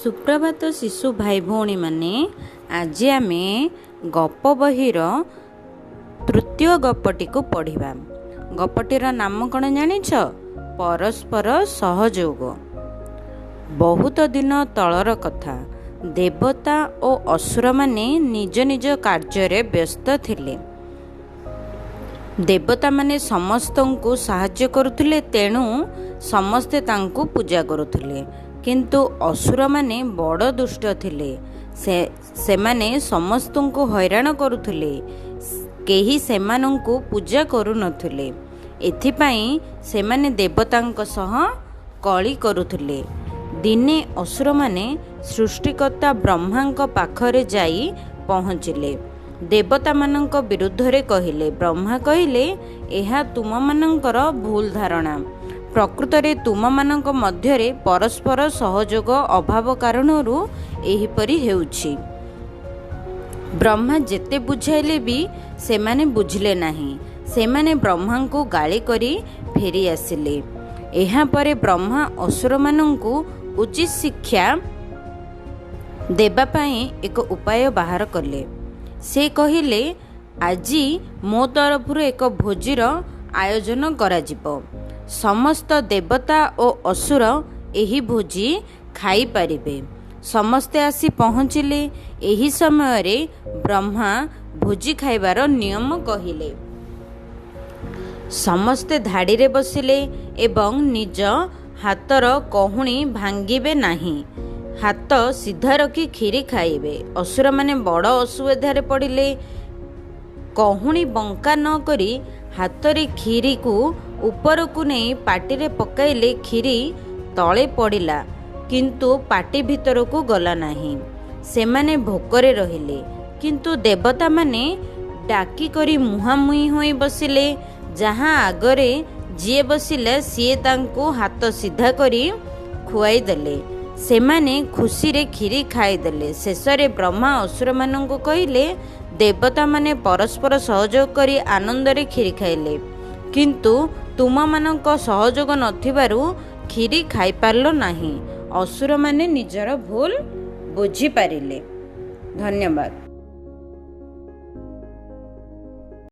सुप्रभात शिशु भाई भौणी माने आज आम गप बहीर तृतीय गपटी को पढ़ा। गपटीर नाम कौन जानिछ? परस्पर सहयोग। बहुत दिन तलर कथा। देवता और असुर माने निज निज कार्य व्यस्त थिले। देवता माने समस्तंकु साहाय्य करुथिले, तेणु समस्ते तांकु पूजा करुथिले। किंतु असुर माने बड़ दुष्ट थिले। से माने समस्तंकु हैरान करुथिले, केही सेमानंकु पूजा करू नथिले। एथिपाई सेमाने देवतांक सह कली करुथिले। दिने असुर माने सृष्टिकर्ता ब्रह्मांक पाखरे जाई पहुँचिले। देवता मानंक विरुद्ध रे कहिले। ब्रह्मा कहिले, एहा तुम मानंकर भूल धारणा। प्रकृत रे तुम मानंक मध्यरे परस्पर सहयोग अभाव कारणरू एहिपरि हेउछि। ब्रह्मा जेते बुझाइले भी सेमाने बुझिले नाही। सेमाने ब्रह्मांकु गाली करी फेरी आसिले। एहा परे ब्रह्मा असुर मानंकु उचित शिक्षा देबा पई एक उपाय बाहर कले। से कहिले, आजी मो तरफरु एक भोजीर आयोजन करा जिवो। समस्त देवता और असुर एही भोजी खाई पारिबे। समस्ते आसी पहुँचिले। एही समय रे ब्रह्मा भोजी खाइबार नियम कहिले। समस्ते धाड़ी रे बसिले एवं निज हातर कहुणी भांगिबे नाही। हाथ सीधा रखी खीरी खाइबे। असुर माने बड़ असुविधा रे पड़िले। कहुणी बंका न करी हाथरे खीरी को ऊपर को नहीं पाटी रे पकाइले। खीरी तले पड़िला, किंतु पाटी भीतर को गला नाही। सेमाने भोकरे रहिले। किंतु देवता माने डाकी करी मुहांमुही होई बसिले। जहाँ आगरे जिए बसिले सीए तांको हाथ सीधा करी खुआई देले। सेमाने खुशी रे खीरी खाई देले। शेषरे ब्रह्मा असुर मानंको कहिले, देवता माने परस्पर सहयोग करी आनंद रे खीरी खाइले, किंतु तुम मानक सहयोग नथिबारु खीरी खाई पारलो नाही। असुर माने निजर भूल बुझी पारिले। धन्यवाद।